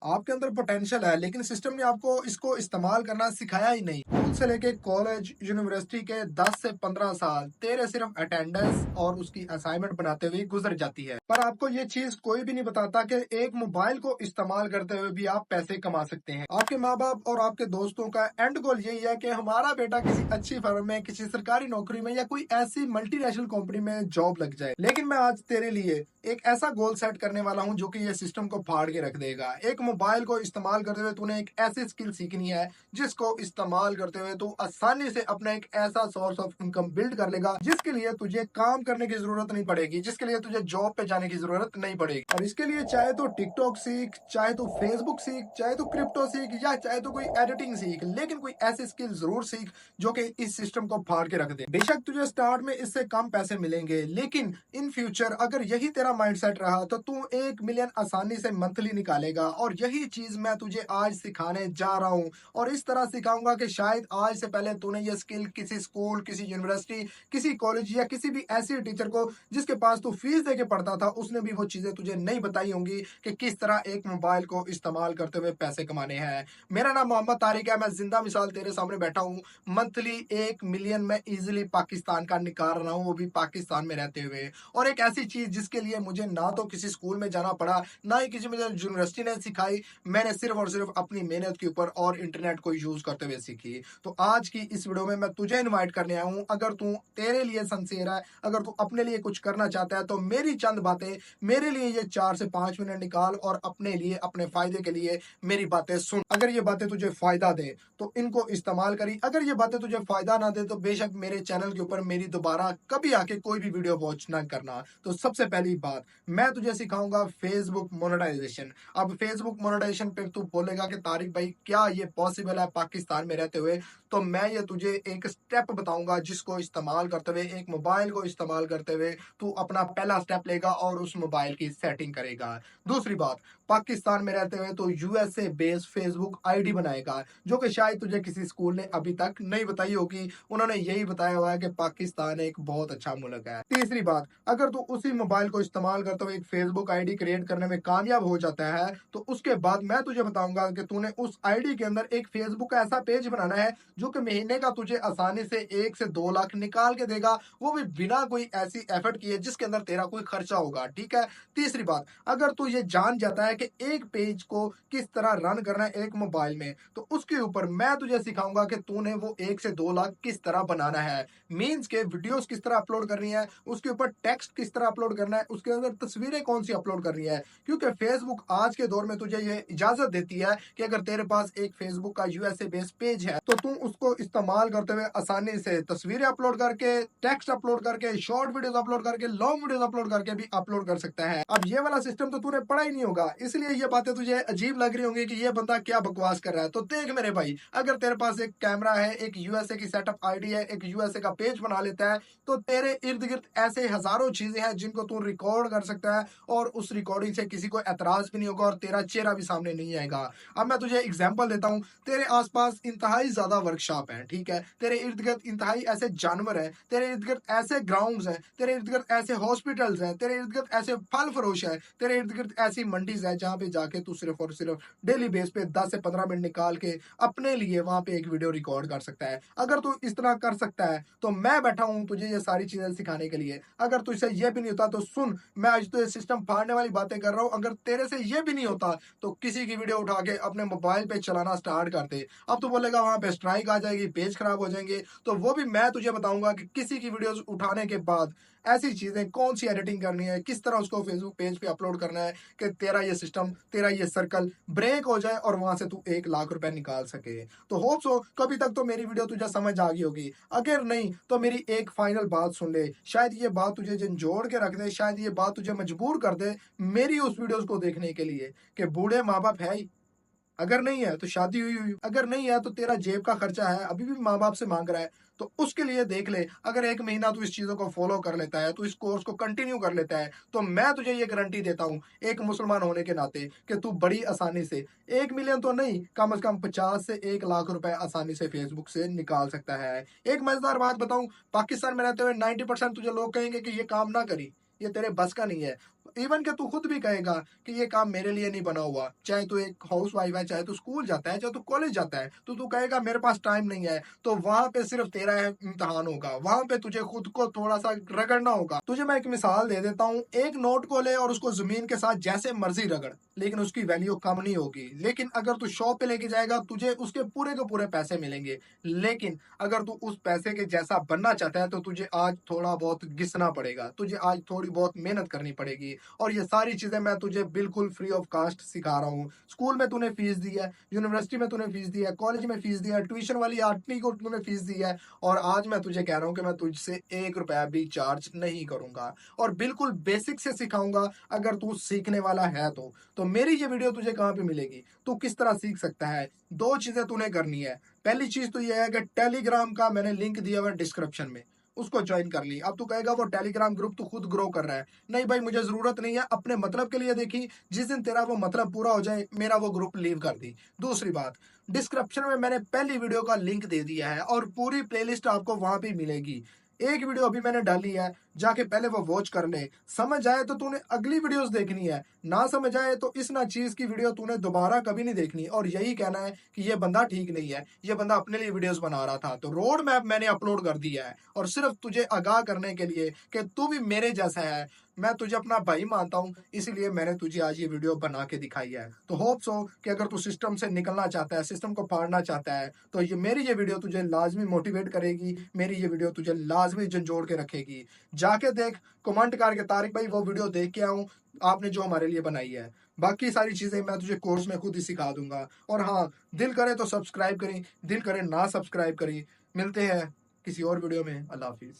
आपके अंदर पोटेंशियल है लेकिन सिस्टम ने आपको इसको इस्तेमाल करना सिखाया ही नहीं। स्कूल से लेके कॉलेज यूनिवर्सिटी के 10 से 15 साल तेरे सिर्फ अटेंडेंस और उसकी असाइनमेंट बनाते हुए गुजर जाती है, पर आपको ये चीज कोई भी नहीं बताता कि एक मोबाइल को इस्तेमाल करते हुए भी आप पैसे कमा सकते हैं। आपके माँ बाप और आपके दोस्तों का एंड गोल यही है कि हमारा बेटा किसी अच्छी फर्म में, किसी सरकारी नौकरी में या कोई ऐसी मल्टीनेशनल कंपनी में जॉब लग जाए। लेकिन मैं आज तेरे लिए एक ऐसा गोल सेट करने वाला हूं जो कि ये सिस्टम को फाड़ के रख देगा। एक मोबाइल को इस्तेमाल करते हुए तूने एक ऐसी स्किल सीखनी है जिसको इस्तेमाल करते हुए तू आसानी से अपना एक ऐसा सोर्स ऑफ इनकम बिल्ड कर लेगा जिसके लिए तुझे काम करने की जरूरत नहीं पड़ेगी, जिसके लिए तुझे जॉब पे जाने की जरूरत नहीं पड़ेगी। और इसके लिए चाहे तो टिकटॉक सीख, चाहे तो फेसबुक सीख, चाहे तो क्रिप्टो सीख या चाहे तो कोई एडिटिंग सीख, लेकिन कोई ऐसी स्किल जरूर सीख जो कि इस सिस्टम को फाड़ के रख दे। बेशक तुझे स्टार्ट में इससे कम पैसे मिलेंगे, लेकिन इन फ्यूचर अगर यही तेरा माइंडसेट रहा तो तू 1 मिलियन आसानी से मंथली निकालेगा। और यही चीज मैं तुझे आज सिखाने जा रहा हूँ, और इस तरह सिखाऊंगा कि शायद आज से पहले तूने ये स्किल किसी स्कूल, किसी यूनिवर्सिटी, किसी कॉलेज या किसी भी ऐसी टीचर को जिसके पास तू फीस देके पढ़ता था उसने भी वो चीजें तुझे नहीं बताई होंगी कि किस तरह एक मोबाइल को इस्तेमाल करते हुए पैसे कमाने हैं। मेरा नाम मोहम्मद तारिक है, मैं जिंदा मिसाल तेरे सामने बैठा हूँ। मंथली 1 मिलियन में इजिली पाकिस्तान का निकाल रहा हूँ, वो भी पाकिस्तान में रहते हुए। और एक ऐसी चीज जिसके लिए मुझे ना तो किसी स्कूल में जाना पड़ा, ना ही किसी मुझे यूनिवर्सिटी ने सिखाई, मैंने सिर्फ और सिर्फ अपनी मेहनत के ऊपर और इंटरनेट को यूज करते हुए सीखी। तो आज की इस वीडियो में मैं तुझे इनवाइट करने आया हूँ। अगर तू तेरे लिए सिंसियर है, अगर तू अपने लिए कुछ करना चाहता है, तो मेरी चंद बातें, मेरे लिए ये 4 से 5 मिनट निकाल और अपने लिए, अपने फायदे के लिए मेरी बातें सुन। अगर ये बातें तुझे फायदा दे तो इनको इस्तेमाल करी, अगर ये बातें तुझे फायदा ना दे तो बेशक मेरे चैनल के ऊपर मेरी दोबारा कभी आके कोई भी वीडियो वॉच ना करना। तो सबसे पहली बात, मैं तुझे सिखाऊंगा फेसबुक मोनेटाइजेशन। अब फेसबुक मोनेटाइजेशन पे तू बोलेगा कि तारिक भाई क्या ये पॉसिबल है पाकिस्तान में रहते हुए? तो मैं ये तुझे एक स्टेप बताऊंगा जिसको इस्तेमाल करते हुए, एक मोबाइल को इस्तेमाल करते हुए तू अपना पहला स्टेप लेगा और उस मोबाइल की सेटिंग करेगा। दूसरी बात, पाकिस्तान में रहते हुए तो यूएसए बेस्ड फेसबुक आईडी बनाएगा, जो कि शायद तुझे किसी स्कूल ने अभी तक नहीं बताई होगी। उन्होंने यही बताया हुआ है कि पाकिस्तान एक बहुत अच्छा मुल्क है। तीसरी बात, अगर तू उसी मोबाइल को इस्तेमाल करते हुए एक फेसबुक आईडी क्रिएट करने में कामयाब हो जाता है तो उसके बाद मैं तुझे बताऊंगा कि तूने उस आईडी के अंदर एक फेसबुक का ऐसा पेज बनाना है जो कि महीने का तुझे आसानी से 1 से 2 लाख निकाल के देगा, वो भी बिना कोई ऐसी एफर्ट किए जिसके अंदर तेरा कोई खर्चा होगा। ठीक है। तीसरी बात, अगर तू ये जान जाता है कि एक पेज को किस तरह रन करना है एक मोबाइल में, तो उसके ऊपर मैं तुझे सिखाऊंगा कि तूने वो 1 से 2 लाख किस तरह बनाना है। मीन्स के वीडियोस किस तरह अपलोड करनी है, उसके ऊपर टेक्स्ट किस तरह अपलोड करना है, उसके अंदर तस्वीरें कौन सी अपलोड करनी है। क्योंकि फेसबुक आज के दौर में तुझे ये इजाजत देती है कि अगर तेरे पास एक फेसबुक का यूएसए बेस्ड पेज है तो तू उसको इस्तेमाल करते हुए आसानी से तस्वीरें अपलोड करके, टेक्स्ट अपलोड करके, शॉर्ट वीडियोस अपलोड करके, लॉन्ग वीडियोस अपलोड करके भी अपलोड कर सकता है। अब ये वाला सिस्टम तो तूने पढ़ा ही नहीं होगा, इसलिए ये बातें तुझे अजीब लग रही होंगी कि ये बंदा क्या बकवास कर रहा है। तो देख मेरे भाई, अगर तेरे पास एक कैमरा है, एक यूएसए की सेटअप आईडी है, एक यूएसए का पेज बना लेता है, तो तेरे इर्द गिर्द ऐसे हजारों चीजें हैं जिनको तू रिकॉर्ड कर सकता है और उस रिकॉर्डिंग से किसी को एतराज भी नहीं होगा और तेरा चेहरा भी सामने नहीं आएगा। अब मैं तुझे एग्जाम्पल देता हूँ, तेरे आसपास इंतहाई ज्यादा वर्कशॉप है, ठीक है, तेरे इर्द गिर्द इंतहाई ऐसे जानवर हैं, तेरे इर्द गिर्द ऐसे ग्राउंड्स हैं, तेरे इर्द गिर्द ऐसे हॉस्पिटल्स हैं, तेरे इर्द गिर्द ऐसे फल फरोश है, तेरे इर्द गिर्द ऐसी मंडीज है जहाँ पे जाके तू सिर्फ और सिर्फ डेली बेस पे 10 से 15 मिनट निकाल के अपने लिए वहां पे एक वीडियो रिकॉर्ड कर सकता है। अगर तू इस तरह कर सकता है तो मैं बैठा हूं तुझे ये सारी चीजें सिखाने के लिए। अगर तुझसे ये भी नहीं होता तो सुन, मैं आज तो ये सिस्टम फाड़ने वाली बातें कर रहा हूं। अगर तेरे से ये भी नहीं होता तो किसी की वीडियो उठा के अपने मोबाइल पे चलाना स्टार्ट कर दे। अब तू बोलेगा वहां पे स्ट्राइक आ जाएगी, पेज खराब हो जाएंगे, तो वो भी मैं तुझे बताऊंगा कि किसी की वीडियोस उठाने के बाद ऐसी चीजें कौन सी एडिटिंग करनी है, किस तरह उसको फेसबुक पेज पे अपलोड करना है कि तेरा ये सिस्टम, तेरा ये सर्कल ब्रेक हो जाए और वहां से तू 1 लाख रुपए निकाल सके। तो होप सो कभी तक तो मेरी वीडियो तुझे समझ आ गई होगी। अगर नहीं तो मेरी एक फाइनल बात सुन ले, शायद ये बात तुझे झंझोड़ के रख दे, शायद ये बात तुझे मजबूर कर दे मेरी उस वीडियोस को देखने के लिए कि बूढ़े माँ बाप है ही, अगर नहीं है तो शादी हुई हुई, अगर नहीं है तो तेरा जेब का खर्चा है अभी भी माँ बाप से मांग रहा है, तो उसके लिए देख ले। अगर 1 महीना तू इस चीजों को फॉलो कर लेता है, तू इस कोर्स को कंटिन्यू कर लेता है, तो मैं तुझे ये गारंटी देता हूँ एक मुसलमान होने के नाते कि तू बड़ी आसानी से 1 मिलियन तो नहीं, कम से कम 50 से 1 लाख रुपए आसानी से फेसबुक से निकाल सकता है। एक मजेदार बात बताऊं, पाकिस्तान में रहते हुए 90% तुझे लोग कहेंगे कि ये काम ना करी, ये तेरे बस का नहीं है। इवन कि तू खुद भी कहेगा कि ये काम मेरे लिए नहीं बना हुआ। चाहे तू एक हाउस वाइफ है, चाहे तू स्कूल जाता है, चाहे तू कॉलेज जाता है, तो तू कहेगा मेरे पास टाइम नहीं है। तो वहां पे सिर्फ तेरा इम्तिहान होगा, वहां पे तुझे खुद को थोड़ा सा रगड़ना होगा। तुझे मैं एक मिसाल दे देता हूँ, एक नोट को ले और उसको जमीन के साथ जैसे मर्जी रगड़, लेकिन उसकी वैल्यू कम नहीं होगी। लेकिन अगर तू शॉप पे लेके जाएगा, तुझे उसके पूरे के पूरे पैसे मिलेंगे। लेकिन अगर तू उस पैसे के जैसा बनना चाहता है, तो तुझे आज थोड़ा बहुत घिसना पड़ेगा, तुझे आज थोड़ी बहुत मेहनत करनी पड़ेगी। और ये सारी चीजें मैं तुझे बिल्कुल फ्री ऑफ कास्ट सिखा रहा हूँ। स्कूल में तूने फीस दी है, यूनिवर्सिटी में तूने फीस दी है, कॉलेज में फीस दी है, ट्यूशन वाली आठवीं को तूने फीस दी है, और आज मैं तुझे कह रहा हूँ कि मैं तुझसे 1 रुपया भी चार्ज नहीं करूंगा और बिल्कुल बेसिक से सिखाऊंगा। अगर तू सीखने वाला है तो मेरी ये वीडियो तुझे कहाँ पे मिलेगी, तू किस तरह सीख सकता है? दो चीजें तूने करनी है। पहली चीज तो ये है कि टेलीग्राम का मैंने लिंक दिया हुआ है डिस्क्रिप्शन में, उसको ज्वाइन कर ली। अब तू कहेगा वो टेलीग्राम ग्रुप तू खुद ग्रो कर रहा है। नहीं भाई, मुझे जरूरत नहीं है, अपने मतलब के लिए देखी। जिस दिन तेरा वो मतलब पूरा हो जाए, मेरा वो ग्रुप लीव कर दी। दूसरी बात, डिस्क्रिप्शन में मैंने पहली वीडियो का लिंक दे दिया है और पूरी प्लेलिस्ट आपको वहां पे मिलेगी। एक वीडियो अभी मैंने डाली है, जाके पहले वो वॉच कर ले। समझ आए तो तूने अगली वीडियोस देखनी है, ना समझ आए तो इस ना चीज की वीडियो तूने दोबारा कभी नहीं देखनी। और यही कहना है कि ये बंदा ठीक नहीं है, ये बंदा अपने लिए वीडियोस बना रहा था। तो रोड मैप मैंने अपलोड कर दिया है, और सिर्फ तुझे आगाह करने के लिए कि तू भी मेरे जैसा है। मैं तुझे अपना भाई मानता हूँ, इसीलिए मैंने तुझे आज ये वीडियो बना के दिखाई है। तो होप सो कि अगर तू सिस्टम से निकलना चाहता है, सिस्टम को फाड़ना चाहता है, तो ये मेरी ये वीडियो तुझे लाजमी मोटिवेट करेगी, मेरी ये वीडियो तुझे लाजमी झंझोड़ के रखेगी। जाके देख, कमेंट करके तारिक भाई वो वीडियो देख के आऊं आपने जो हमारे लिए बनाई है। बाकी सारी चीजें मैं तुझे कोर्स में खुद ही सिखा दूंगा। और हाँ, दिल करे तो सब्सक्राइब करें, दिल करे ना सब्सक्राइब करें। मिलते हैं किसी और वीडियो में। अल्लाह हाफिज।